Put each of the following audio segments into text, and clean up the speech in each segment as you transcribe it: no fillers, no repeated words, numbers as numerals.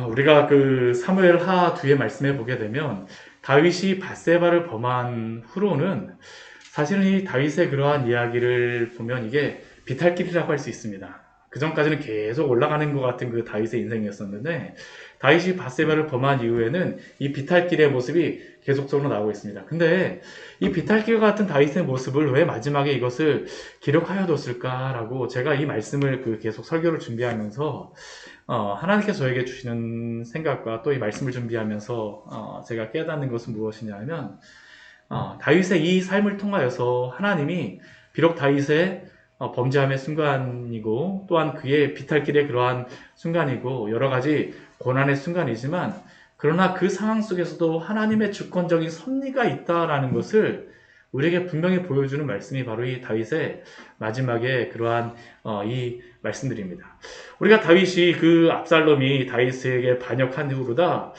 우리가 그 사무엘 하 뒤에 말씀해 보게 되면 다윗이 밧세바를 범한 후로는 사실은 이 다윗의 그러한 이야기를 보면 이게 비탈길이라고 할 수 있습니다. 그 전까지는 계속 올라가는 것 같은 그 다윗의 인생이었었는데 다윗이 밧세바를 범한 이후에는 이 비탈길의 모습이 계속적으로 나오고 있습니다. 근데 이 비탈길 같은 다윗의 모습을 왜 마지막에 이것을 기록하여 뒀을까라고 제가 이 말씀을 계속 설교를 준비하면서 하나님께서 저에게 주시는 생각과 또 이 말씀을 준비하면서 제가 깨닫는 것은 무엇이냐면 다윗의 이 삶을 통하여서 하나님이 비록 다윗의 범죄함의 순간이고 또한 그의 비탈길의 그러한 순간이고 여러 가지 고난의 순간이지만 그러나 그 상황 속에서도 하나님의 주권적인 섭리가 있다라는 것을 우리에게 분명히 보여주는 말씀이 바로 이 다윗의 마지막에 그러한 이 말씀들입니다. 우리가 다윗이 그 압살롬이 다윗에게 반역한 후로다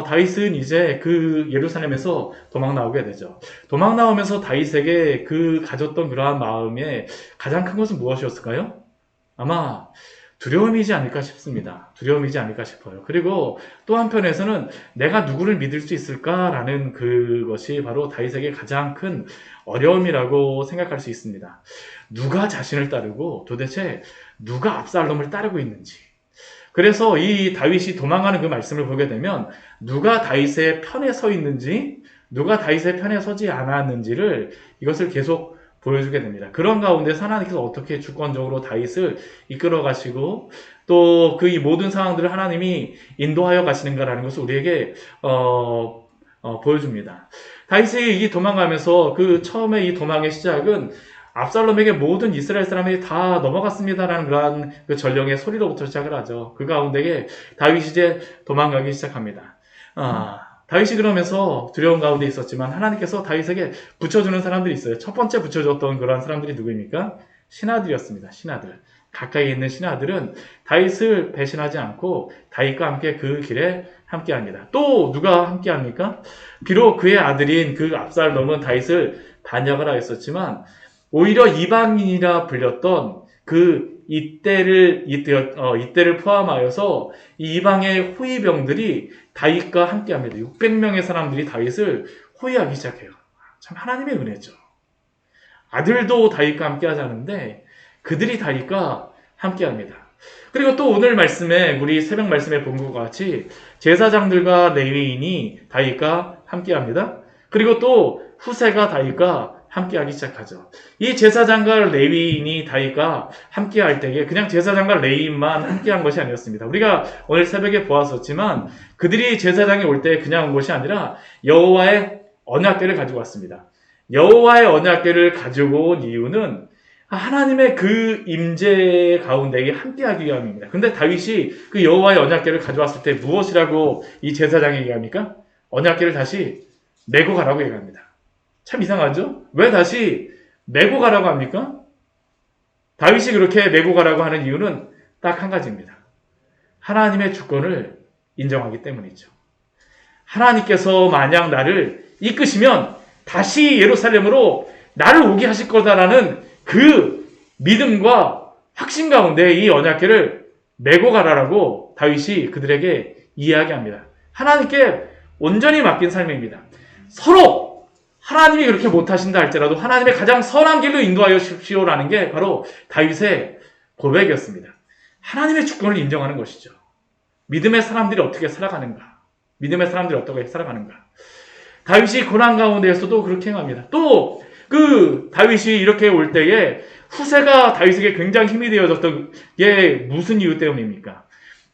다윗은 이제 그 예루살렘에서 도망 나오게 되죠. 도망 나오면서 다윗에게 가졌던 그러한 마음에 가장 큰 것은 무엇이었을까요? 아마 두려움이지 않을까 싶습니다. 두려움이지 않을까 싶어요. 그리고 또 한편에서는 내가 누구를 믿을 수 있을까라는 그것이 바로 다윗에게 가장 큰 어려움이라고 생각할 수 있습니다. 누가 자신을 따르고 도대체 누가 압살롬을 따르고 있는지. 그래서 이 다윗이 도망가는 그 말씀을 보게 되면 누가 다윗의 편에 서 있는지 누가 다윗의 편에 서지 않았는지를 이것을 계속 보여주게 됩니다. 그런 가운데 하나님께서 어떻게 주권적으로 다윗을 이끌어 가시고 또 그 이 모든 상황들을 하나님이 인도하여 가시는가라는 것을 우리에게 보여줍니다. 다윗이 이 도망가면서 처음에 이 도망의 시작은 압살롬에게 모든 이스라엘 사람들이 다 넘어갔습니다라는 그러한 그 전령의 소리로부터 시작을 하죠. 그 가운데에 다윗이 이제 도망가기 시작합니다. 다윗이 그러면서 두려운 가운데 있었지만 하나님께서 다윗에게 붙여주는 사람들이 있어요. 첫 번째 붙여줬던 그러한 사람들이 누구입니까? 신하들이었습니다. 신하들. 가까이 있는 신하들은 다윗을 배신하지 않고 다윗과 함께 그 길에 함께합니다. 또 누가 함께합니까? 비록 그의 아들인 그 압살롬은 다윗을 반역을 하였었지만 오히려 이방인이라 불렸던 이때를 포함하여서 이 이방의 호위병들이 다윗과 함께합니다. 600명의 사람들이 다윗을 호위하기 시작해요. 참 하나님의 은혜죠. 아들도 다윗과 함께하자는데 그들이 다윗과 함께합니다. 그리고 또 오늘 말씀에 우리 새벽 말씀에 본 것과 같이 제사장들과 레위인이 다윗과 함께합니다. 그리고 또 후세가 다윗과 함께하기 시작하죠. 이 제사장과 레위인이 다윗과 함께할 때에 그냥 제사장과 레위인만 함께한 것이 아니었습니다. 우리가 오늘 새벽에 보았었지만 그들이 제사장에 올 때 그냥 온 것이 아니라 여호와의 언약궤를 가지고 왔습니다. 여호와의 언약궤를 가지고 온 이유는 하나님의 그 임재 가운데에 함께하기 위함입니다. 근데 다윗이 그 여호와의 언약궤를 가져왔을 때 무엇이라고 이 제사장에게 얘기합니까? 언약궤를 다시 메고 가라고 얘기합니다. 참 이상하죠? 왜 다시 메고 가라고 합니까? 다윗이 그렇게 메고 가라고 하는 이유는 딱 한 가지입니다. 하나님의 주권을 인정하기 때문이죠. 하나님께서 만약 나를 이끄시면 다시 예루살렘으로 나를 오게 하실 거다라는 그 믿음과 확신 가운데 이 언약궤를 메고 가라라고 다윗이 그들에게 이야기합니다. 하나님께 온전히 맡긴 삶입니다. 서로 하나님이 그렇게 못하신다 할지라도 하나님의 가장 선한 길로 인도하여 주십시오라는 게 바로 다윗의 고백이었습니다. 하나님의 주권을 인정하는 것이죠. 믿음의 사람들이 어떻게 살아가는가? 믿음의 사람들이 어떻게 살아가는가? 다윗이 고난 가운데에서도 그렇게 행합니다. 또 다윗이 이렇게 올 때에 후세가 다윗에게 굉장히 힘이 되어졌던 게 무슨 이유 때문입니까?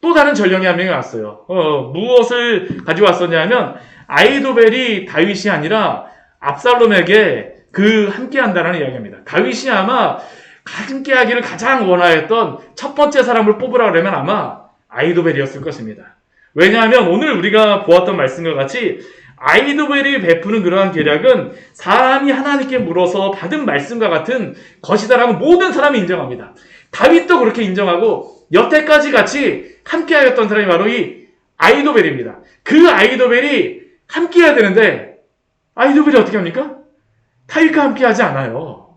또 다른 전령이 한 명이 왔어요. 무엇을 가지고 왔었냐면 아히도벨이 다윗이 아니라 압살롬에게 함께한다는 이야기입니다. 다윗이 아마 함께하기를 가장 원하였던 첫 번째 사람을 뽑으라 그러면 아마 아히도벨이었을 것입니다. 왜냐하면 오늘 우리가 보았던 말씀과 같이 아히도벨이 베푸는 그러한 계략은 사람이 하나님께 물어서 받은 말씀과 같은 것이다라고 모든 사람이 인정합니다. 다윗도 그렇게 인정하고 여태까지 같이 함께하였던 사람이 바로 이 아히도벨입니다. 그 아히도벨이 함께해야 되는데 아히도벨이 어떻게 합니까? 다윗과 함께하지 않아요.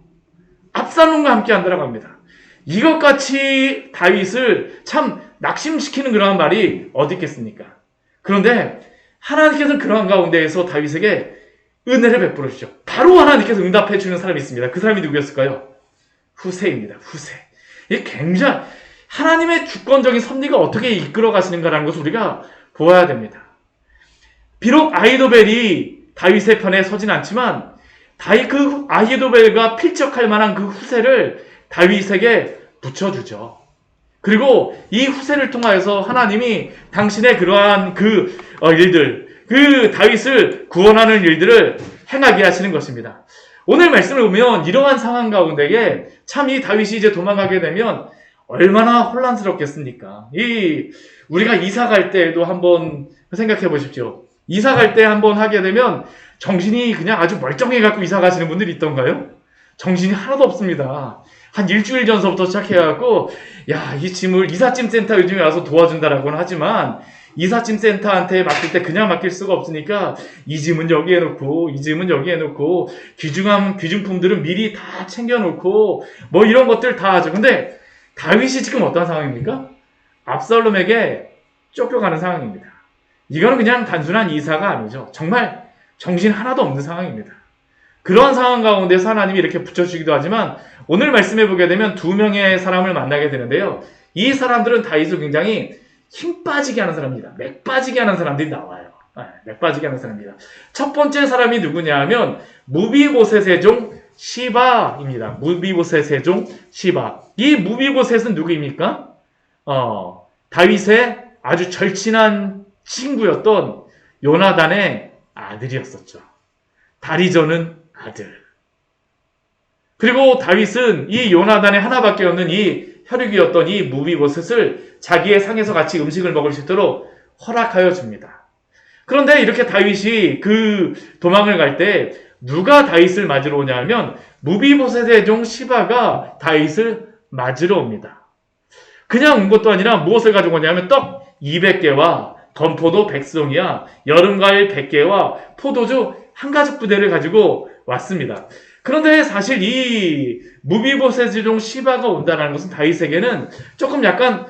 압살롬과 함께한다라고 합니다. 이것같이 다윗을 참 낙심시키는 그러한 말이 어디 있겠습니까? 그런데 하나님께서는 그러한 가운데에서 다윗에게 은혜를 베풀어 주죠. 바로 하나님께서 응답해 주는 사람이 있습니다. 그 사람이 누구였을까요? 후세입니다. 후세. 이게 굉장히 하나님의 주권적인 섭리가 어떻게 이끌어 가시는가라는 것을 우리가 보아야 됩니다. 비록 아히도벨이 다윗의 편에 서진 않지만 그 아히도벨과 필적할 만한 그 후세를 다윗에게 붙여주죠. 그리고 이 후세를 통하여서 하나님이 당신의 그러한 일들, 그 다윗을 구원하는 일들을 행하게 하시는 것입니다. 오늘 말씀을 보면 이러한 상황 가운데에 참 이 다윗이 이제 도망가게 되면 얼마나 혼란스럽겠습니까? 우리가 이사 갈 때도 한번 생각해 보십시오. 이사 갈 때 한번 하게 되면 정신이 그냥 아주 멀쩡해 갖고 이사 가시는 분들이 있던가요? 정신이 하나도 없습니다. 한 일주일 전서부터 시작해갖고, 이 짐을 이삿짐 센터 요즘에 와서 도와준다라고는 하지만, 이삿짐 센터한테 맡길 때 그냥 맡길 수가 없으니까, 이 짐은 여기에 놓고, 이 짐은 여기에 놓고, 귀중품들은 미리 다 챙겨놓고, 뭐 이런 것들 다 하죠. 근데, 다윗이 지금 어떤 상황입니까? 압살롬에게 쫓겨가는 상황입니다. 이거는 그냥 단순한 이사가 아니죠. 정말 정신 하나도 없는 상황입니다. 그런 상황 가운데서 하나님이 이렇게 붙여주기도 하지만 오늘 말씀해 보게 되면 두 명의 사람을 만나게 되는데요. 이 사람들은 다윗을 굉장히 힘 빠지게 하는 사람입니다. 맥 빠지게 하는 사람들이 나와요. 맥 빠지게 하는 사람입니다. 첫 번째 사람이 누구냐 하면 무비보셋의 종 시바입니다. 무비보셋의 종 시바. 이 무비보셋은 누구입니까? 다윗의 아주 절친한 친구였던 요나단의 아들이었었죠. 다리 저는 아들. 그리고 다윗은 이 요나단의 하나밖에 없는 이 혈육이었던 이 무비보셋을 자기의 상에서 같이 음식을 먹을 수 있도록 허락하여 줍니다. 그런데 이렇게 다윗이 그 도망을 갈 때 누가 다윗을 맞으러 오냐 하면 무비보셋의 종 시바가 다윗을 맞으러 옵니다. 그냥 온 것도 아니라 무엇을 가지고 오냐면 떡 200개와 건포도 100송이와 여름과일 100개와 포도주 한 가죽 부대를 가지고 왔습니다. 그런데 사실 이 무비보셋의 종 시바가 온다는 것은 다윗에게는 조금 약간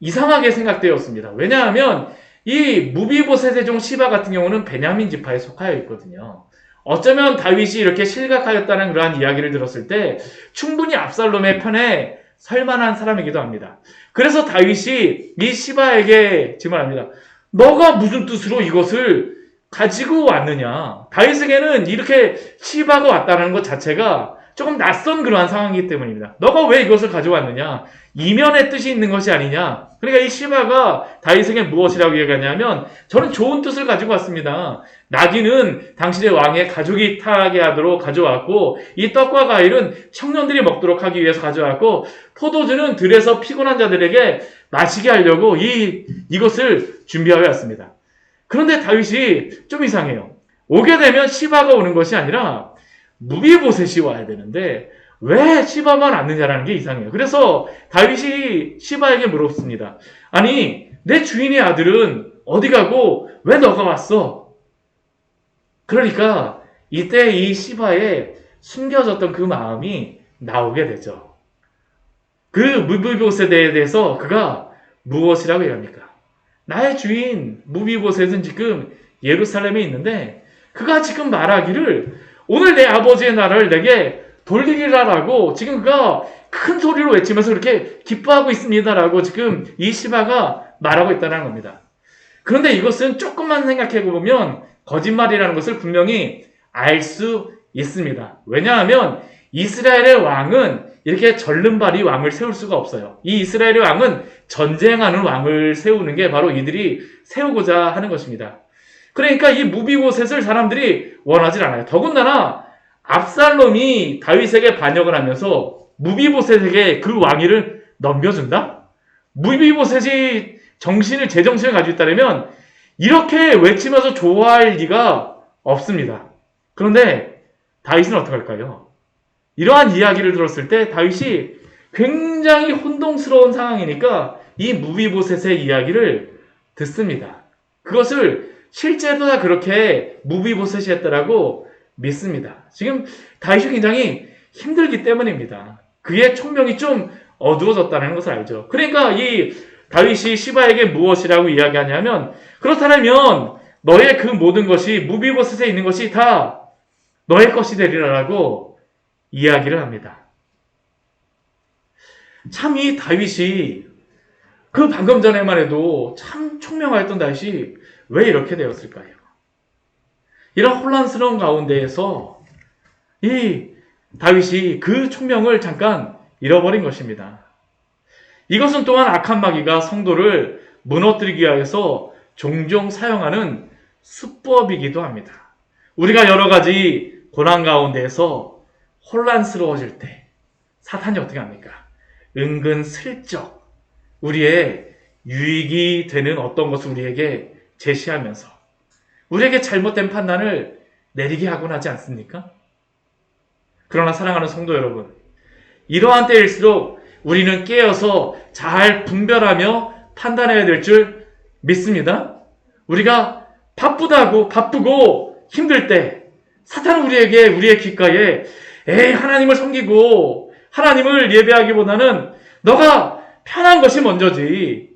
이상하게 생각되었습니다. 왜냐하면 이 무비보셋의 종 시바 같은 경우는 베냐민 지파에 속하여 있거든요. 어쩌면 다윗이 이렇게 실각하였다는 그러한 이야기를 들었을 때 충분히 압살롬의 편에 설만한 사람이기도 합니다. 그래서 다윗이 이 시바에게 질문합니다. 너가 무슨 뜻으로 이것을 가지고 왔느냐? 다윗에게는 이렇게 시바가 왔다는 것 자체가 조금 낯선 그러한 상황이기 때문입니다. 너가 왜 이것을 가져왔느냐? 이면의 뜻이 있는 것이 아니냐? 그러니까 이 시바가 다윗에게 무엇이라고 얘기하냐면 저는 좋은 뜻을 가지고 왔습니다. 나귀는 당신의 왕의 가족이 타게 하도록 가져왔고 이 떡과 과일은 청년들이 먹도록 하기 위해서 가져왔고 포도주는 들에서 피곤한 자들에게 마시게 하려고 이것을 준비하여 왔습니다. 그런데 다윗이 좀 이상해요. 오게 되면 시바가 오는 것이 아니라 무비보셋이 와야 되는데 왜 시바만 왔느냐라는 게 이상해요. 그래서 다윗이 시바에게 물었습니다. 아니 내 주인의 아들은 어디 가고 왜 너가 왔어? 그러니까 이때 이 시바에 숨겨졌던 그 마음이 나오게 되죠. 그 무비보셋에 대해서 그가 무엇이라고 얘기합니까? 나의 주인 무비보셋은 지금 예루살렘에 있는데 그가 지금 말하기를 오늘 내 아버지의 나라를 내게 돌리리라라고 지금 그가 큰 소리로 외치면서 그렇게 기뻐하고 있습니다라고 지금 이 시바가 말하고 있다는 겁니다. 그런데 이것은 조금만 생각해 보면 거짓말이라는 것을 분명히 알 수 있습니다. 왜냐하면 이스라엘의 왕은 이렇게 절름발이 왕을 세울 수가 없어요. 이 이스라엘의 왕은 전쟁하는 왕을 세우는 게 바로 이들이 세우고자 하는 것입니다. 그러니까 이 무비보셋을 사람들이 원하지 않아요. 더군다나 압살롬이 다윗에게 반역을 하면서 무비보셋에게 그 왕위를 넘겨준다? 무비보셋이 제정신을 가지고 있다면 이렇게 외치면서 좋아할 리가 없습니다. 그런데 다윗은 어떡할까요? 이러한 이야기를 들었을 때 다윗이 굉장히 혼동스러운 상황이니까 이 무비보셋의 이야기를 듣습니다. 그것을 실제로 다 그렇게 무비보셋이 했다라고 믿습니다. 지금 다윗이 굉장히 힘들기 때문입니다. 그의 총명이 좀 어두워졌다는 것을 알죠. 그러니까 이 다윗이 시바에게 무엇이라고 이야기하냐면, 그렇다면 너의 그 모든 것이, 무비보셋에 있는 것이 다 너의 것이 되리라라고 이야기를 합니다. 참 이 다윗이 그 방금 전에만 해도 참 총명하였던 다윗이 왜 이렇게 되었을까요? 이런 혼란스러운 가운데에서 이 다윗이 그 총명을 잠깐 잃어버린 것입니다. 이것은 또한 악한 마귀가 성도를 무너뜨리기 위해서 종종 사용하는 수법이기도 합니다. 우리가 여러 가지 고난 가운데에서 혼란스러워질 때 사탄이 어떻게 합니까? 은근슬쩍 우리의 유익이 되는 어떤 것을 우리에게 제시하면서 우리에게 잘못된 판단을 내리게 하곤 하지 않습니까? 그러나 사랑하는 성도 여러분, 이러한 때일수록 우리는 깨어서 잘 분별하며 판단해야 될 줄 믿습니다. 우리가 바쁘고 힘들 때 사탄은 우리에게, 우리의 귓가에 하나님을 섬기고 하나님을 예배하기보다는 너가 편한 것이 먼저지,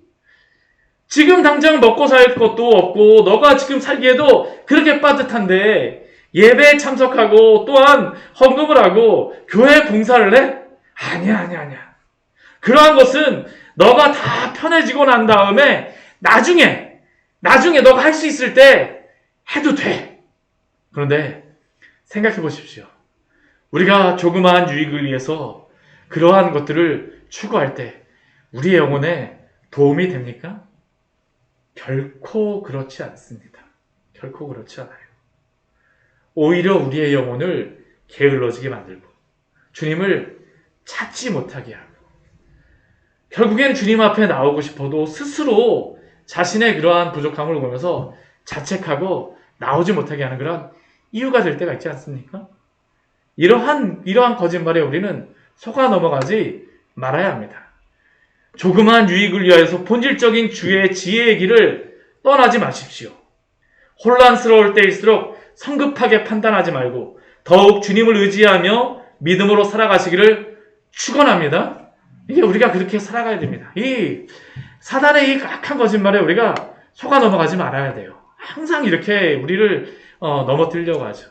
지금 당장 먹고 살 것도 없고 너가 지금 살기에도 그렇게 빠듯한데 예배에 참석하고 또한 헌금을 하고 교회 봉사를 해? 아니야. 그러한 것은 너가 다 편해지고 난 다음에 나중에 너가 할 수 있을 때 해도 돼. 그런데 생각해 보십시오. 우리가 조그마한 유익을 위해서 그러한 것들을 추구할 때 우리의 영혼에 도움이 됩니까? 결코 그렇지 않습니다. 결코 그렇지 않아요. 오히려 우리의 영혼을 게을러지게 만들고 주님을 찾지 못하게 하고 결국엔 주님 앞에 나오고 싶어도 스스로 자신의 그러한 부족함을 보면서 자책하고 나오지 못하게 하는 그런 이유가 될 때가 있지 않습니까? 이러한 거짓말에 우리는 속아 넘어가지 말아야 합니다. 조그마한 유익을 위하여서 본질적인 주의 지혜의 길을 떠나지 마십시오. 혼란스러울 때일수록 성급하게 판단하지 말고 더욱 주님을 의지하며 믿음으로 살아가시기를 축원합니다. 이게 우리가 그렇게 살아가야 됩니다. 이 사단의 이 악한 거짓말에 우리가 속아 넘어가지 말아야 돼요. 항상 이렇게 우리를 넘어뜨리려고 하죠.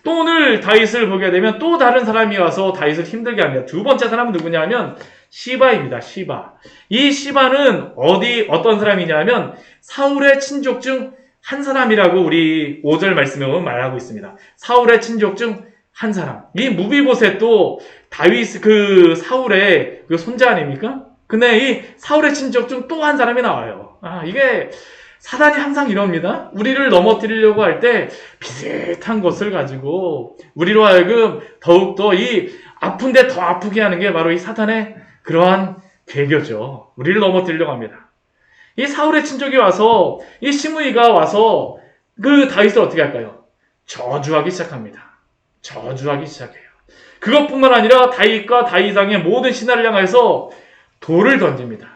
또 오늘 다윗을 보게 되면 또 다른 사람이 와서 다윗을 힘들게 합니다. 두 번째 사람은 누구냐면 시바입니다. 시바. 이 시바는 어떤 사람이냐면 사울의 친족 중 한 사람이라고 우리 5절 말씀에 보면 말하고 있습니다. 사울의 친족 중 한 사람. 이 무비보셋도 다윗 사울의 손자 아닙니까? 근데 이 사울의 친족 중 또 한 사람이 나와요. 이게 사단이 항상 이럽니다. 우리를 넘어뜨리려고 할 때 비슷한 것을 가지고 우리로 하여금 더욱더 이 아픈데 더 아프게 하는 게 바로 이 사탄의 그러한 계교죠. 우리를 넘어뜨리려고 합니다. 이 사울의 친족이 와서 이 시므이가 와서 그 다윗을 어떻게 할까요? 저주하기 시작합니다. 저주하기 시작해요. 그것뿐만 아니라 다윗과 다윗왕의 모든 신하를 향해서 돌을 던집니다.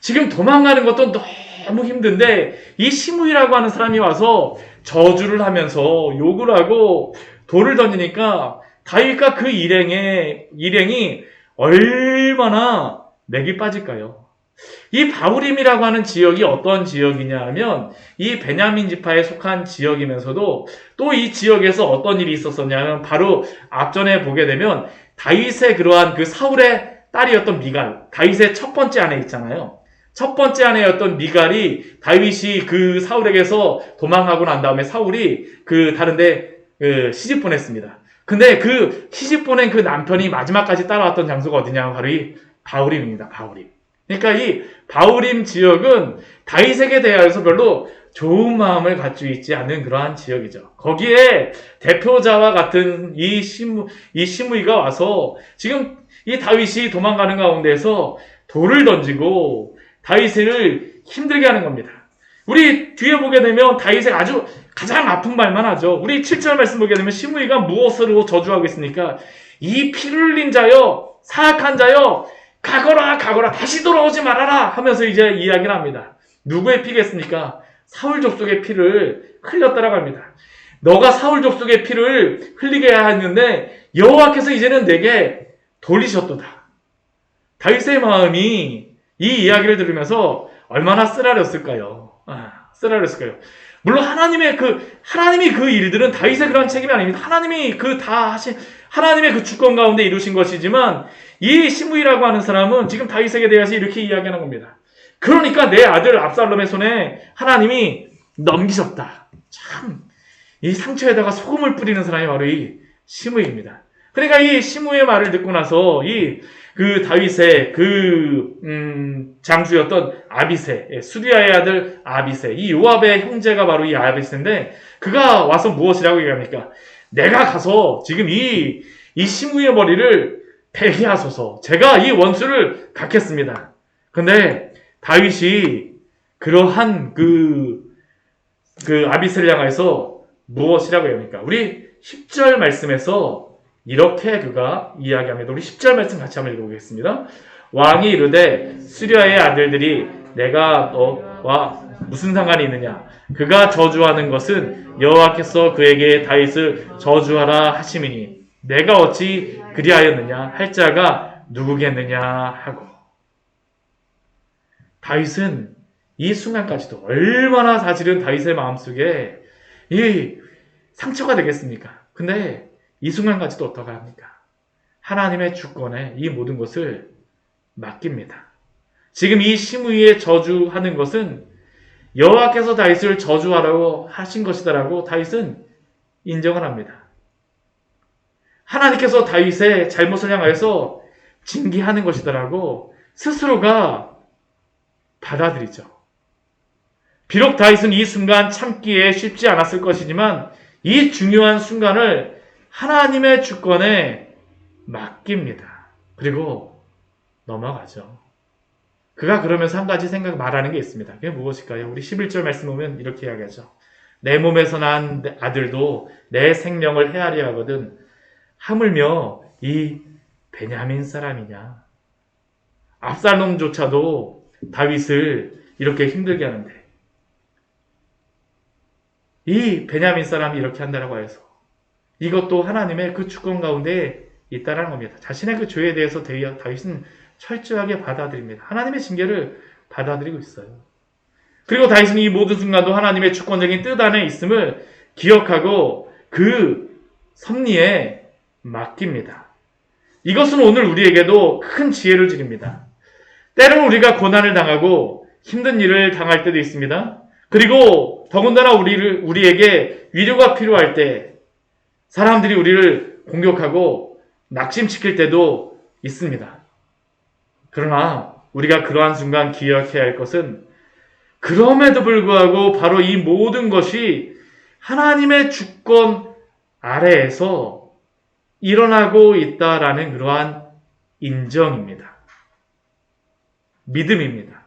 지금 도망가는 것도 너무 힘든데 이 시므이라고 하는 사람이 와서 저주를 하면서 욕을 하고 돌을 던지니까 다윗과 그 일행이 얼마나 맥이 빠질까요? 이 바후림이라고 하는 지역이 어떤 지역이냐 하면 이 베냐민 지파에 속한 지역이면서도 또 이 지역에서 어떤 일이 있었었냐면 바로 앞전에 보게 되면 다윗의 그러한 그 사울의 딸이었던 미갈, 다윗의 첫 번째 아내 있잖아요. 첫 번째 아내였던 미갈이 다윗이 그 사울에게서 도망가고 난 다음에 사울이 그 다른데 시집 보냈습니다. 근데 그 시집 보낸 그 남편이 마지막까지 따라왔던 장소가 어디냐? 바로 이 바후림입니다. 바후림. 그러니까 이 바후림 지역은 다윗에게 대하여서 별로 좋은 마음을 가지고 있지 않은 그러한 지역이죠. 거기에 대표자와 같은 이 시므이가 와서 지금 이 다윗이 도망가는 가운데서 돌을 던지고 다윗을 힘들게 하는 겁니다. 우리 뒤에 보게 되면 다윗의 아주 가장 아픈 말만 하죠. 우리 7절 말씀 보게 되면 시므이가 무엇으로 저주하고 있습니까? 이 피를 흘린 자여, 사악한 자여, 가거라 다시 돌아오지 말아라 하면서 이제 이야기를 합니다. 누구의 피겠습니까? 사울 족속의 피를 흘렸다라고 합니다. 너가 사울 족속의 피를 흘리게 했는데 여호와께서 이제는 내게 돌리셨도다. 다윗의 마음이 이 이야기를 들으면서 얼마나 쓰라렸을까요? 쓰라렸을까요? 물론 하나님이 그 일들은 다윗의 그런 책임이 아닙니다. 하나님이 하나님의 그 주권 가운데 이루신 것이지만 이 시므이라고 하는 사람은 지금 다윗에게 대해서 이렇게 이야기하는 겁니다. 그러니까 내 아들 압살롬의 손에 하나님이 넘기셨다. 참, 이 상처에다가 소금을 뿌리는 사람이 바로 이 시므이입니다. 그러니까 이 시므이의 말을 듣고 나서 그 다윗의 장수였던 아비새, 수리아의 아들 아비새, 이 요압의 형제가 바로 이 아비새인데 그가 와서 무엇이라고 얘기합니까? 내가 가서 지금 이 시므이의 머리를 베게 하소서. 제가 이 원수를 갚겠습니다. 근데 다윗이 그러한 그 아비새를 향해서 무엇이라고 합니까? 우리 10절 말씀에서 이렇게 그가 이야기합니다. 우리 10절 말씀 같이 한번 읽어보겠습니다. 왕이 이르되 수리아의 아들들이 내가 너와 무슨 상관이 있느냐? 그가 저주하는 것은 여호와께서 그에게 다윗을 저주하라 하심이니 내가 어찌 그리하였느냐 할 자가 누구겠느냐 하고. 다윗은 이 순간까지도 얼마나 사실은 다윗의 마음속에 이 상처가 되겠습니까? 근데 이 순간까지도 어떻게 합니까? 하나님의 주권에 이 모든 것을 맡깁니다. 지금 이 시므이의 저주하는 것은 여호와께서 다윗을 저주하라고 하신 것이다라고 다윗은 인정을 합니다. 하나님께서 다윗의 잘못을 향하여서 징계하는 것이다라고 스스로가 받아들이죠. 비록 다윗은 이 순간 참기에 쉽지 않았을 것이지만 이 중요한 순간을 하나님의 주권에 맡깁니다. 그리고 넘어가죠. 그가 그러면서 한 가지 말하는 게 있습니다. 그게 무엇일까요? 우리 11절 말씀 보면 이렇게 이야기하죠. 내 몸에서 난 아들도 내 생명을 헤아려 하거든 하물며 이 베냐민 사람이냐. 압살롬조차도 다윗을 이렇게 힘들게 하는데 이 베냐민 사람이 이렇게 한다라고 해서 이것도 하나님의 그 주권 가운데 있다라는 겁니다. 자신의 그 죄에 대해서 다윗은 철저하게 받아들입니다. 하나님의 징계를 받아들이고 있어요. 그리고 다윗은 이 모든 순간도 하나님의 주권적인 뜻 안에 있음을 기억하고 그 섭리에 맡깁니다. 이것은 오늘 우리에게도 큰 지혜를 드립니다. 때로는 우리가 고난을 당하고 힘든 일을 당할 때도 있습니다. 그리고 더군다나 우리에게 위로가 필요할 때 사람들이 우리를 공격하고 낙심시킬 때도 있습니다. 그러나 우리가 그러한 순간 기억해야 할 것은 그럼에도 불구하고 바로 이 모든 것이 하나님의 주권 아래에서 일어나고 있다라는 그러한 인정입니다. 믿음입니다.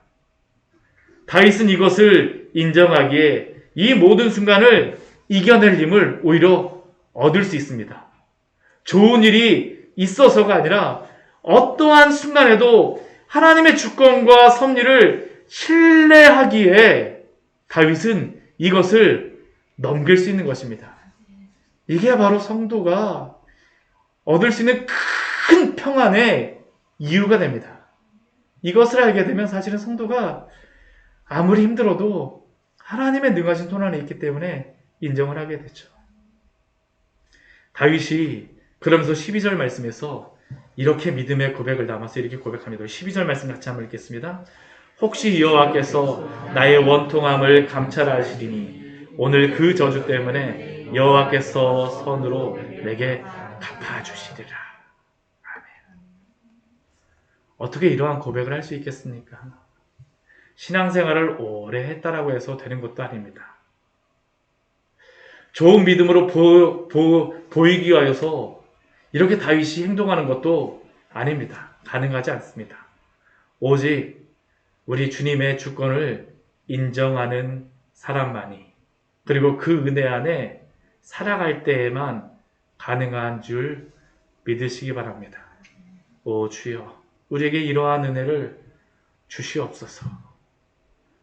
다윗은 이것을 인정하기에 이 모든 순간을 이겨낼 힘을 오히려 얻을 수 있습니다. 좋은 일이 있어서가 아니라 어떠한 순간에도 하나님의 주권과 섭리를 신뢰하기에 다윗은 이것을 넘길 수 있는 것입니다. 이게 바로 성도가 얻을 수 있는 큰 평안의 이유가 됩니다. 이것을 알게 되면 사실은 성도가 아무리 힘들어도 하나님의 능하신 손 안에 있기 때문에 인정을 하게 되죠. 다윗이 그러면서 12절 말씀에서 이렇게 믿음의 고백을 담아서 이렇게 고백합니다. 12절 말씀 같이 한번 읽겠습니다. 혹시 여호와께서 나의 원통함을 감찰하시리니 오늘 그 저주 때문에 여호와께서 선으로 내게 갚아주시리라. 아멘. 어떻게 이러한 고백을 할 수 있겠습니까? 신앙생활을 오래 했다라고 해서 되는 것도 아닙니다. 좋은 믿음으로 보이기 위하여서 이렇게 다윗이 행동하는 것도 아닙니다. 가능하지 않습니다. 오직 우리 주님의 주권을 인정하는 사람만이 그리고 그 은혜 안에 살아갈 때에만 가능한 줄 믿으시기 바랍니다. 오 주여, 우리에게 이러한 은혜를 주시옵소서.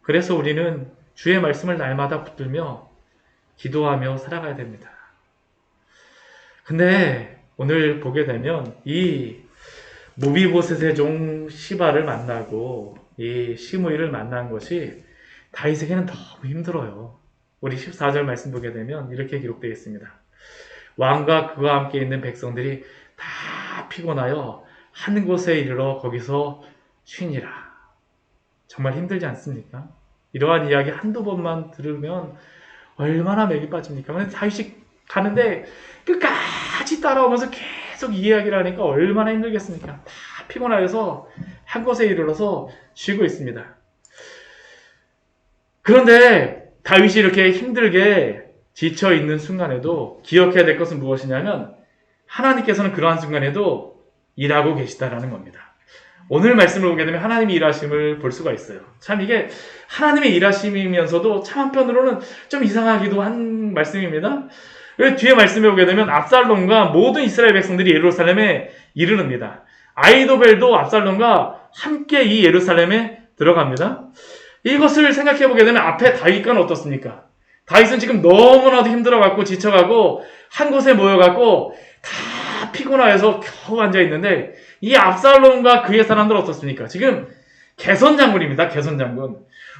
그래서 우리는 주의 말씀을 날마다 붙들며 기도하며 살아가야 됩니다. 근데 오늘 보게 되면 이 무비보셋의 종 시바를 만나고 이 시므이를 만난 것이 다윗에게는 너무 힘들어요. 우리 14절 말씀 보게 되면 이렇게 기록되어 있습니다. 왕과 그와 함께 있는 백성들이 다 피곤하여 한 곳에 이르러 거기서 쉬니라. 정말 힘들지 않습니까? 이러한 이야기 한두 번만 들으면 얼마나 맥이 빠집니까? 다윗이 가는데 끝까지 따라오면서 계속 이 이야기를 하니까 얼마나 힘들겠습니까? 다 피곤하여서 한 곳에 이르러서 쉬고 있습니다. 그런데 다윗이 이렇게 힘들게 지쳐 있는 순간에도 기억해야 될 것은 무엇이냐면 하나님께서는 그러한 순간에도 일하고 계시다라는 겁니다. 오늘 말씀을 보게 되면 하나님의 일하심을 볼 수가 있어요. 참 이게 하나님의 일하심이면서도 참 한편으로는 좀 이상하기도 한 말씀입니다. 뒤에 말씀에 보게 되면 압살롬과 모든 이스라엘 백성들이 예루살렘에 이르릅니다. 아이도벨도 압살롬과 함께 이 예루살렘에 들어갑니다. 이것을 생각해 보게 되면 앞에 다윗과는 어떻습니까? 다윗은 지금 너무나도 힘들어갖고 지쳐가고 한 곳에 모여갖고 다 피곤하여서 겨우 앉아있는데 이 압살롬과 그의 사람들은 어떻습니까? 지금 개선 장군입니다. 개선 장군.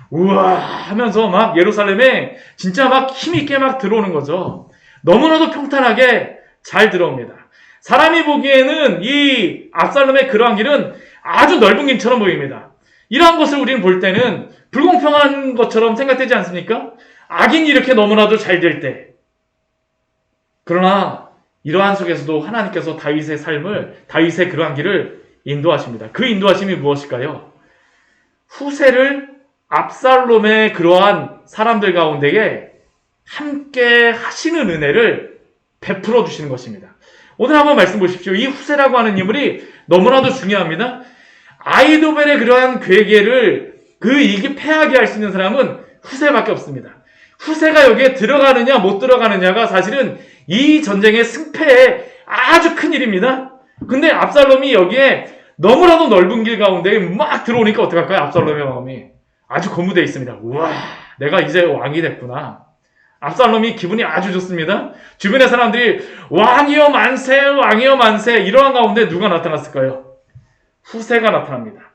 우와 하면서 막 예루살렘에 진짜 막 힘있게 막 들어오는 거죠. 너무나도 평탄하게 잘 들어옵니다. 사람이 보기에는 이 압살롬의 그러한 길은 아주 넓은 길처럼 보입니다. 이러한 것을 우리는 볼 때는 불공평한 것처럼 생각되지 않습니까? 악인이 이렇게 너무나도 잘 될 때. 그러나 이러한 속에서도 하나님께서 다윗의 삶을, 다윗의 그러한 길을 인도하십니다. 그 인도하심이 무엇일까요? 후세를 압살롬의 그러한 사람들 가운데에 함께 하시는 은혜를 베풀어 주시는 것입니다. 오늘 한번 말씀 보십시오. 이 후세라고 하는 인물이 너무나도 중요합니다. 아이도벨의 그러한 괴계를 이게 패하게 할 수 있는 사람은 후세밖에 없습니다. 후세가 여기에 들어가느냐 못 들어가느냐가 사실은 이 전쟁의 승패에 아주 큰 일입니다. 근데 압살롬이 여기에 너무나도 넓은 길 가운데 막 들어오니까 어떡할까요? 압살롬의 마음이 아주 고무되어 있습니다. 우와, 내가 이제 왕이 됐구나. 압살롬이 기분이 아주 좋습니다. 주변의 사람들이 왕이여 만세, 왕이여 만세 이러한 가운데 누가 나타났을까요? 후세가 나타납니다.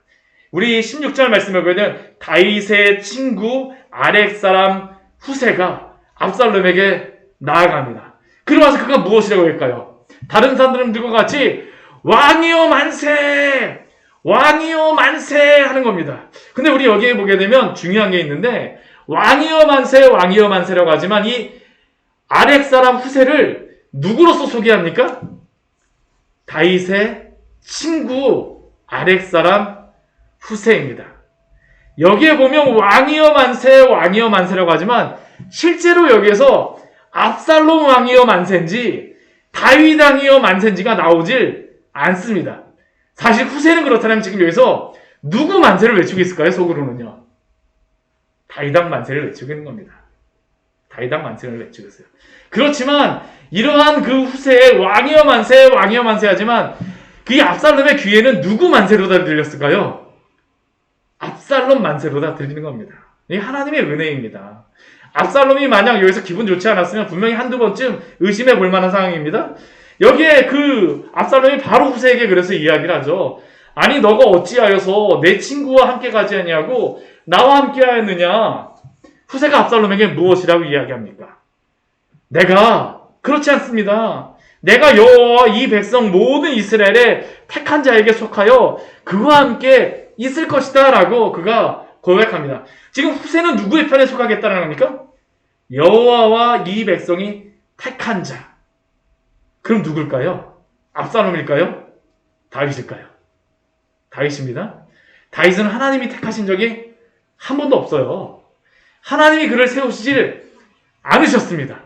우리 16절 말씀에 보면 다윗의 친구 아렉 사람 후세가 압살롬에게 나아갑니다. 그러면서 그가 무엇이라고 할까요? 다른 사람들과 같이 왕이여 만세! 왕이여 만세! 하는 겁니다. 근데 우리 여기에 보게 되면 중요한 게 있는데 왕이여 만세! 왕이여 만세라고 하지만 이 아렉 사람 후세를 누구로서 소개합니까? 다윗의 친구 아렉 사람 후세입니다. 여기에 보면 왕이여 만세, 왕이여 만세라고 하지만 실제로 여기에서 압살롬 왕이여 만세인지 다윗 왕이여 만세인지가 나오질 않습니다. 사실 후세는 그렇다면 지금 여기서 누구 만세를 외치고 있을까요? 속으로는요. 다윗 왕 만세를 외치고 있는 겁니다. 다윗 왕 만세를 외치고 있어요. 그렇지만 이러한 그 후세의 왕이여 만세, 왕이여 만세 하지만 그 압살롬의 귀에는 누구 만세로다 들렸을까요? 압살롬 만세로다 들리는 겁니다. 이게 하나님의 은혜입니다. 압살롬이 만약 여기서 기분 좋지 않았으면 분명히 한두 번쯤 의심해 볼 만한 상황입니다. 여기에 그 압살롬이 바로 후세에게 그래서 이야기를 하죠. 아니 너가 어찌하여서 내 친구와 함께 가지 아니하고 나와 함께 하였느냐. 후세가 압살롬에게 무엇이라고 이야기합니까? 내가 그렇지 않습니다. 내가 여호와와 이 백성 모든 이스라엘의 택한 자에게 속하여 그와 함께 있을 것이다 라고 그가 고백합니다. 지금 후세는 누구의 편에 속하겠다는 겁니까? 여호와와 이 백성이 택한 자. 그럼 누굴까요? 압살롬일까요? 다윗일까요? 다윗입니다. 다윗은 하나님이 택하신 적이 한 번도 없어요. 하나님이 그를 세우시질 않으셨습니다.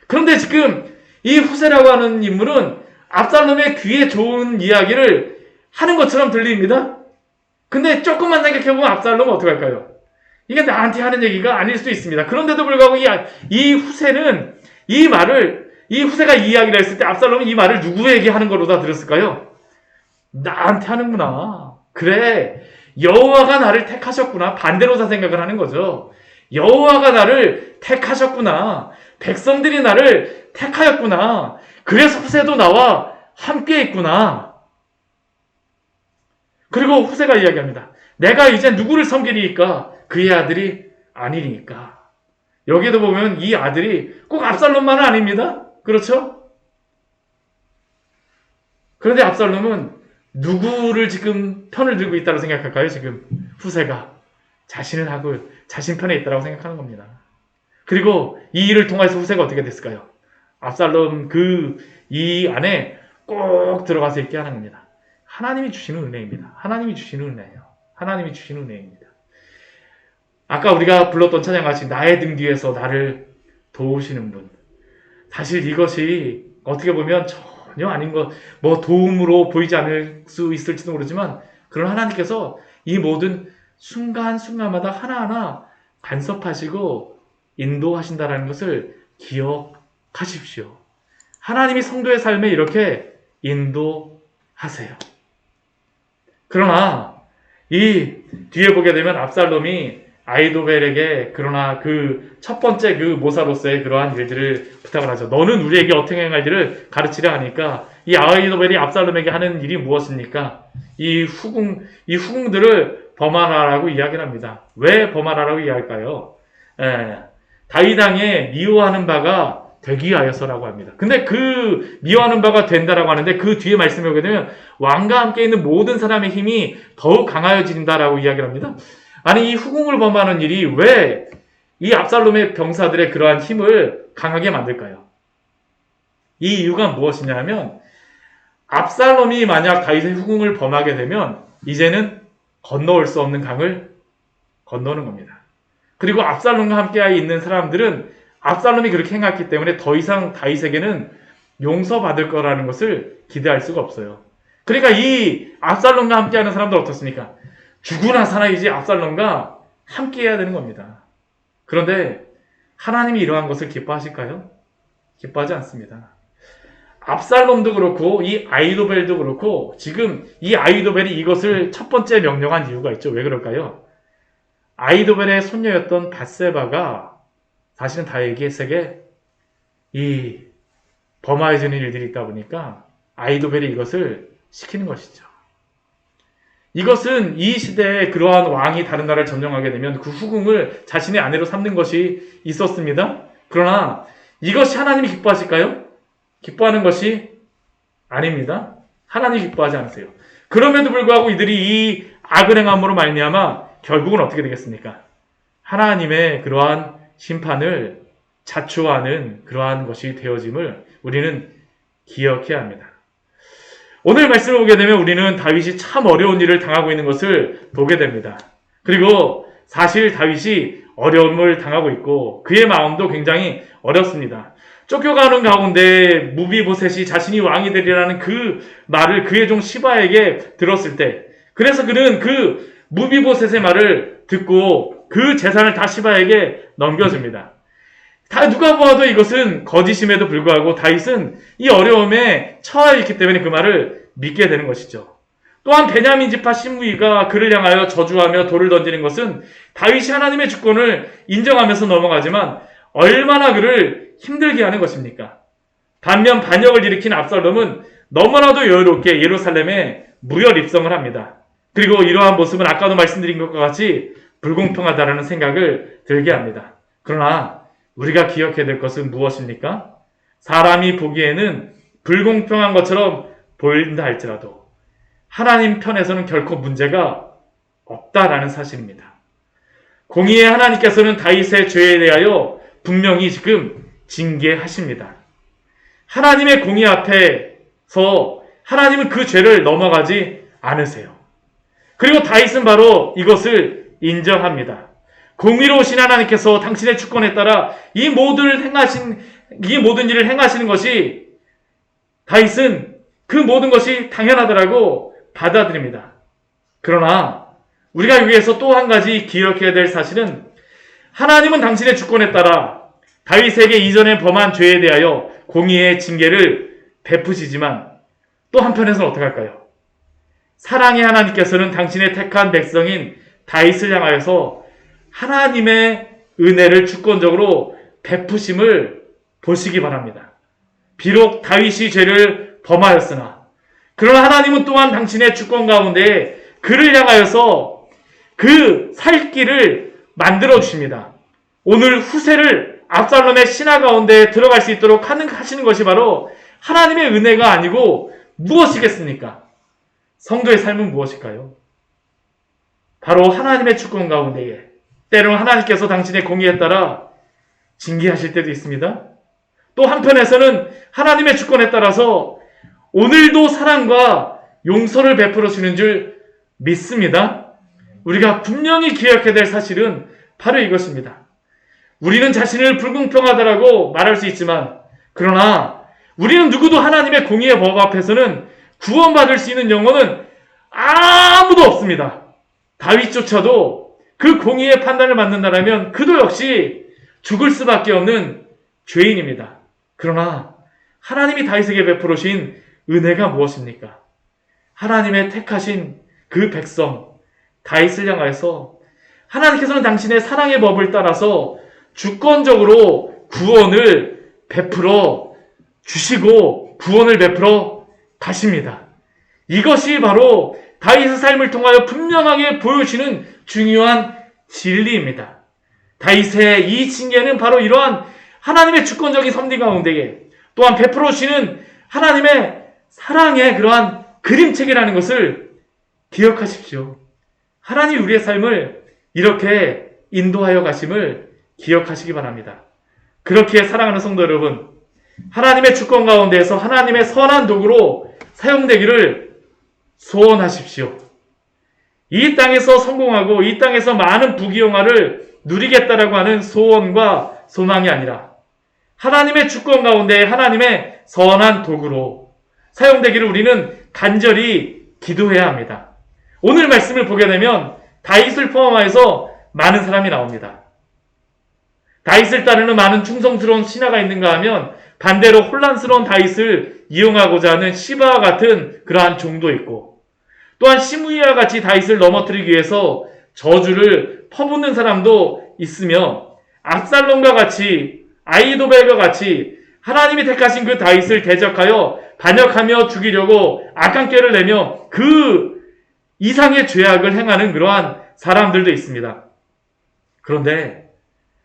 그런데 지금 이 후세라고 하는 인물은 압살롬의 귀에 좋은 이야기를 하는 것처럼 들립니다. 근데 조금만 생각해보면 압살롬은 어떻게 할까요? 이게 나한테 하는 얘기가 아닐 수도 있습니다. 그런데도 불구하고 이 후세는 이 후세가 이 이야기를 했을 때 압살롬은 이 말을 누구에게 하는 거로 다 들었을까요? 나한테 하는구나. 그래, 여호와가 나를 택하셨구나. 반대로 다 생각을 하는 거죠. 여호와가 나를 택하셨구나. 백성들이 나를 택하였구나. 그래서 후세도 나와 함께 있구나. 그리고 후세가 이야기합니다. 내가 이제 누구를 섬기리이까? 그의 아들이 아니니까. 여기도 보면 이 아들이 꼭 압살롬만은 아닙니다. 그렇죠? 그런데 압살롬은 누구를 지금 편을 들고 있다고 생각할까요? 지금 후세가 자신을 하고 자신 편에 있다고 생각하는 겁니다. 그리고 이 일을 통해서 후세가 어떻게 됐을까요? 압살롬 이 안에 꼭 들어가서 있게 하는 겁니다. 하나님이 주시는 은혜입니다. 하나님이 주시는 은혜예요. 하나님이 주시는 은혜입니다. 아까 우리가 불렀던 찬양같이 나의 등 뒤에서 나를 도우시는 분. 사실 이것이 어떻게 보면 전혀 아닌 것, 도움으로 보이지 않을 수 있을지도 모르지만 그런 하나님께서 이 모든 순간순간마다 하나하나 간섭하시고 인도하신다는 것을 기억하십시오. 하나님이 성도의 삶에 이렇게 인도하세요. 그러나 이 뒤에 보게 되면 압살롬이 아히도벨에게 그러나 그 첫 번째 그 모사로서의 그러한 일들을 부탁을 하죠. 너는 우리에게 어떻게 행할지를 가르치려 하니까 이 아히도벨이 압살롬에게 하는 일이 무엇입니까? 이 후궁들을 범하라라고 이야기를 합니다. 왜 범하라라고 이야기할까요? 다윗 왕에 미워하는 바가 되기 위하여서라고 합니다. 근데 그 미워하는 바가 된다라고 하는데 그 뒤에 말씀을 보게 되면 왕과 함께 있는 모든 사람의 힘이 더욱 강하여진다라고 이야기를 합니다. 아니 이 후궁을 범하는 일이 왜 이 압살롬의 병사들의 그러한 힘을 강하게 만들까요? 이 이유가 무엇이냐 하면 압살롬이 만약 다윗의 후궁을 범하게 되면 이제는 건너올 수 없는 강을 건너는 겁니다. 그리고 압살롬과 함께 있는 사람들은 압살롬이 그렇게 행했기 때문에 더 이상 다윗에게는 용서받을 거라는 것을 기대할 수가 없어요. 그러니까 이 압살롬과 함께하는 사람들 어떻습니까? 죽으나 사나 이제 압살롬과 함께해야 되는 겁니다. 그런데 하나님이 이러한 것을 기뻐하실까요? 기뻐하지 않습니다. 압살롬도 그렇고 이 아히도벨도 그렇고 지금 이 아히도벨이 이것을 첫 번째 명령한 이유가 있죠. 왜 그럴까요? 아히도벨의 손녀였던 밧세바가 사실은 다윗에게 이 범하여지는 일들이 있다 보니까 아히도벨이 이것을 시키는 것이죠. 이것은 이 시대에 그러한 왕이 다른 나라를 점령하게 되면 그 후궁을 자신의 아내로 삼는 것이 있었습니다. 그러나 이것이 하나님이 기뻐하실까요? 기뻐하는 것이 아닙니다. 하나님이 기뻐하지 않으세요. 그럼에도 불구하고 이들이 이 악을 행함으로 말미암아 결국은 어떻게 되겠습니까? 하나님의 그러한 심판을 자초하는 그러한 것이 되어짐을 우리는 기억해야 합니다. 오늘 말씀을 보게 되면 우리는 다윗이 참 어려운 일을 당하고 있는 것을 보게 됩니다. 그리고 사실 다윗이 어려움을 당하고 있고 그의 마음도 굉장히 어렵습니다. 쫓겨가는 가운데 무비보셋이 자신이 왕이 되리라는 그 말을 그의 종 시바에게 들었을 때 그래서 그는 그 무비보셋의 말을 듣고 그 재산을 다 시바에게 넘겨줍니다. 다 누가 보아도 이것은 거짓임에도 불구하고 다윗은 이 어려움에 처해 있기 때문에 그 말을 믿게 되는 것이죠. 또한 베냐민 지파 시므이가 그를 향하여 저주하며 돌을 던지는 것은 다윗이 하나님의 주권을 인정하면서 넘어가지만 얼마나 그를 힘들게 하는 것입니까? 반면 반역을 일으킨 압살롬은 너무나도 여유롭게 예루살렘에 무혈 입성을 합니다. 그리고 이러한 모습은 아까도 말씀드린 것과 같이 불공평하다는 생각을 들게 합니다. 그러나 우리가 기억해야 될 것은 무엇입니까? 사람이 보기에는 불공평한 것처럼 보인다 할지라도 하나님 편에서는 결코 문제가 없다라는 사실입니다. 공의의 하나님께서는 다윗의 죄에 대하여 분명히 지금 징계하십니다. 하나님의 공의 앞에서 하나님은 그 죄를 넘어가지 않으세요. 그리고 다윗은 바로 이것을 인정합니다. 공의로우신 하나님께서 당신의 주권에 따라 이 모든 일을 행하시는 것이 다윗은 그 모든 것이 당연하다라고 받아들입니다. 그러나 우리가 여기에서 또 한 가지 기억해야 될 사실은 하나님은 당신의 주권에 따라 다윗에게 이전에 범한 죄에 대하여 공의의 징계를 베푸시지만 또 한편에서는 어떻게 할까요? 사랑의 하나님께서는 당신의 택한 백성인 다윗을 향하여서 하나님의 은혜를 주권적으로 베푸심을 보시기 바랍니다. 비록 다윗이 죄를 범하였으나 그러나 하나님은 또한 당신의 주권 가운데 그를 향하여서 그 살 길을 만들어 주십니다. 오늘 후세를 압살롬의 신하 가운데 들어갈 수 있도록 하시는 것이 바로 하나님의 은혜가 아니고 무엇이겠습니까? 성도의 삶은 무엇일까요? 바로 하나님의 주권 가운데에 때로는 하나님께서 당신의 공의에 따라 징계하실 때도 있습니다. 또 한편에서는 하나님의 주권에 따라서 오늘도 사랑과 용서를 베풀어 주는 줄 믿습니다. 우리가 분명히 기억해야 될 사실은 바로 이것입니다. 우리는 자신을 불공평하다라고 말할 수 있지만 그러나 우리는 누구도 하나님의 공의의 법 앞에서는 구원받을 수 있는 영혼은 아무도 없습니다. 다윗조차도 그 공의의 판단을 받는다면 그도 역시 죽을 수밖에 없는 죄인입니다. 그러나 하나님이 다윗에게 베풀어 주신 은혜가 무엇입니까? 하나님의 택하신 그 백성 다윗을 향하여서 하나님께서는 당신의 사랑의 법을 따라서 주권적으로 구원을 베풀어 주시고 구원을 베풀어 가십니다. 이것이 바로 다윗의 삶을 통하여 분명하게 보여주시는 중요한 진리입니다. 다윗의 이 징계는 바로 이러한 하나님의 주권적인 섭리 가운데에 또한 베풀어 주시는 하나님의 사랑의 그러한 그림책이라는 것을 기억하십시오. 하나님이 우리의 삶을 이렇게 인도하여 가심을 기억하시기 바랍니다. 그렇게 사랑하는 성도 여러분, 하나님의 주권 가운데에서 하나님의 선한 도구로 사용되기를 소원하십시오. 이 땅에서 성공하고 이 땅에서 많은 부귀영화를 누리겠다라고 하는 소원과 소망이 아니라 하나님의 주권 가운데 하나님의 선한 도구로 사용되기를 우리는 간절히 기도해야 합니다. 오늘 말씀을 보게 되면 다윗을 포함하여서 많은 사람이 나옵니다. 다윗을 따르는 많은 충성스러운 신하가 있는가 하면 반대로 혼란스러운 다윗을 이용하고자 하는 시바와 같은 그러한 종도 있고 또한 시므이와 같이 다윗을 넘어뜨리기 위해서 저주를 퍼붓는 사람도 있으며 압살롬과 같이 아히도벨과 같이 하나님이 택하신 그 다윗을 대적하여 반역하며 죽이려고 악한 꾀를 내며 그 이상의 죄악을 행하는 그러한 사람들도 있습니다. 그런데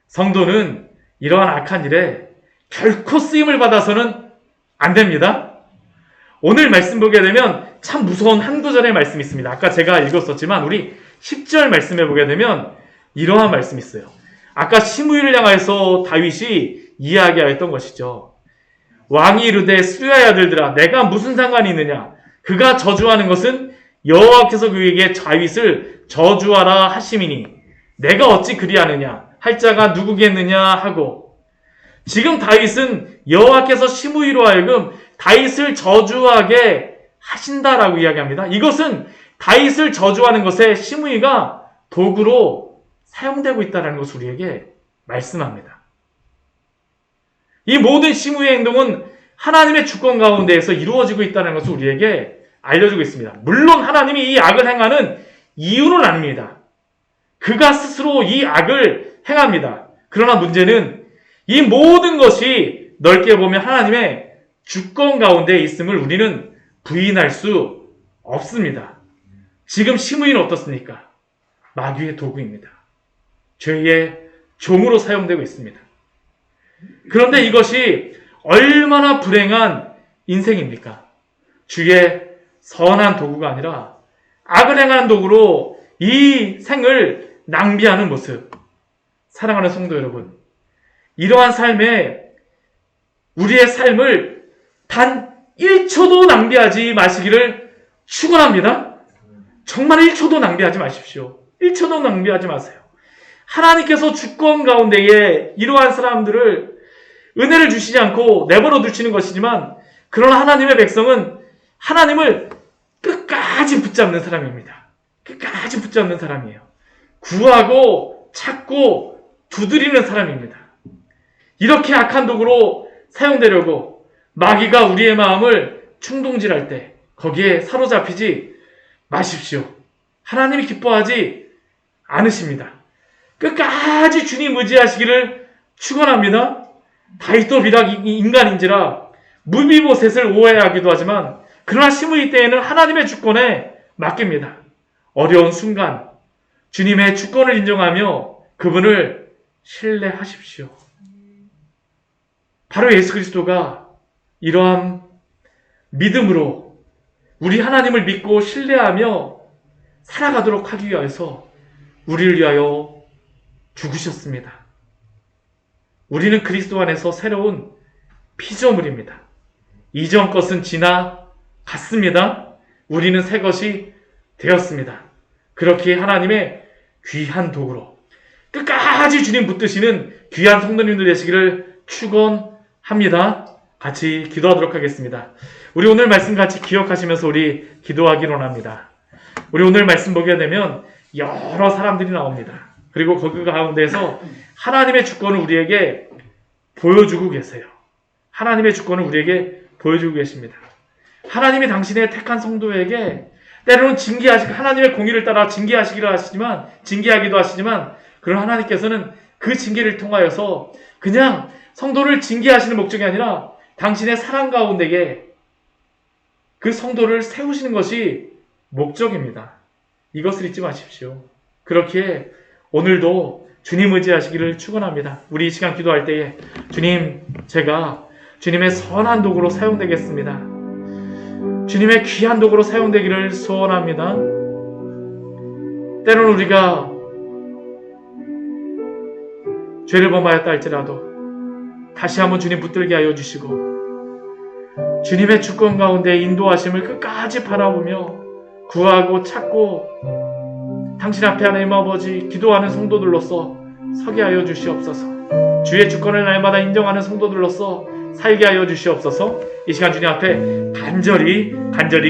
성도는 이러한 악한 일에 결코 쓰임을 받아서는 안 됩니다. 오늘 말씀 보게 되면 참 무서운 한 구절의 말씀이 있습니다. 아까 제가 읽었었지만 우리 10절 말씀에 보게 되면 이러한 말씀이 있어요. 아까 시므이를 향하여서 다윗이 이야기하였던 것이죠. 왕이 이르되 수야의 아들들아 내가 무슨 상관이 있느냐? 그가 저주하는 것은 여호와께서 그에게 다윗을 저주하라 하심이니 내가 어찌 그리하느냐? 할 자가 누구겠느냐 하고 지금 다윗은 여호와께서 시므이로 하여금 다윗을 저주하게 하신다라고 이야기합니다. 이것은 다윗을 저주하는 것에 시므이가 도구로 사용되고 있다는 것을 우리에게 말씀합니다. 이 모든 시므이의 행동은 하나님의 주권 가운데에서 이루어지고 있다는 것을 우리에게 알려주고 있습니다. 물론 하나님이 이 악을 행하는 이유는 아닙니다. 그가 스스로 이 악을 행합니다. 그러나 문제는 이 모든 것이 넓게 보면 하나님의 주권 가운데 있음을 우리는 부인할 수 없습니다. 지금 시므이는 어떻습니까? 마귀의 도구입니다. 죄의 종으로 사용되고 있습니다. 그런데 이것이 얼마나 불행한 인생입니까? 주의 선한 도구가 아니라 악을 행하는 도구로 이 생을 낭비하는 모습. 사랑하는 성도 여러분, 이러한 삶에 우리의 삶을 단 1초도 낭비하지 마시기를 축원합니다. 정말 1초도 낭비하지 마십시오. 1초도 낭비하지 마세요. 하나님께서 주권 가운데에 이러한 사람들을 은혜를 주시지 않고 내버려 두시는 것이지만 그러나 하나님의 백성은 하나님을 끝까지 붙잡는 사람입니다. 끝까지 붙잡는 사람이에요. 구하고 찾고 두드리는 사람입니다. 이렇게 악한 도구로 사용되려고 마귀가 우리의 마음을 충동질할 때 거기에 사로잡히지 마십시오. 하나님이 기뻐하지 않으십니다. 끝까지 주님 의지하시기를 축원합니다. 다윗도 비록 인간인지라 무비보셋을 오해하기도 하지만 그러나 시므이 때에는 하나님의 주권에 맡깁니다. 어려운 순간 주님의 주권을 인정하며 그분을 신뢰하십시오. 바로 예수 그리스도가 이러한 믿음으로 우리 하나님을 믿고 신뢰하며 살아가도록 하기 위해서 우리를 위하여 죽으셨습니다. 우리는 그리스도 안에서 새로운 피조물입니다. 이전 것은 지나갔습니다. 우리는 새 것이 되었습니다. 그렇게 하나님의 귀한 도구로 끝까지 주님 붙드시는 귀한 성도님들 되시기를 축원합니다. 같이 기도하도록 하겠습니다. 우리 오늘 말씀 같이 기억하시면서 우리 기도하기로 합니다. 우리 오늘 말씀 보게 되면 여러 사람들이 나옵니다. 그리고 그 가운데서 하나님의 주권을 우리에게 보여주고 계세요. 하나님의 주권을 우리에게 보여주고 계십니다. 하나님이 당신의 택한 성도에게 때로는 하나님의 공의를 따라 징계하기도 하시지만 그런 하나님께서는 그 징계를 통하여서 그냥 성도를 징계하시는 목적이 아니라 당신의 사랑 가운데에 그 성도를 세우시는 것이 목적입니다. 이것을 잊지 마십시오. 그렇기에 오늘도 주님 의지하시기를 축원합니다. 우리 이 시간 기도할 때에 주님, 제가 주님의 선한 도구로 사용되겠습니다. 주님의 귀한 도구로 사용되기를 소원합니다. 때로는 우리가 죄를 범하였다 할지라도 다시 한번 주님 붙들게 하여 주시고 주님의 주권 가운데 인도하심을 끝까지 바라보며 구하고 찾고 당신 앞에 하나님 아버지 기도하는 성도들로서 서게 하여 주시옵소서. 주의 주권을 날마다 인정하는 성도들로서 살게 하여 주시옵소서. 이 시간 주님 앞에 간절히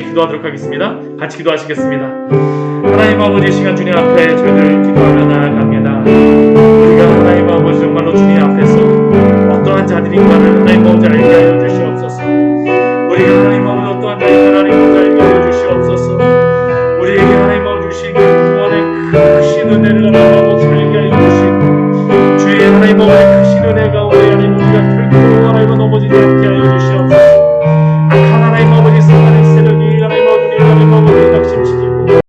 기도하도록 하겠습니다. 같이 기도하시겠습니다. 하나님 아버지, 이 시간 주님 앞에 저희들 기도하며 나아갑니다. 우리가 하나님 아버지 정말로 주님 앞에서 어떠한 자들인가를 하나님 아버지 알게 하여 주시옵소서. 우리가 하나님 아버지 어떠한 자인가를 하나님 아버지 알게 하여 주시옵소서. 우리에게 하나님 아버지 주신 구원의 크신 은혜를 하나님 아버지 알게 하여 주시고 주의 하나님 아버지 크신 은혜가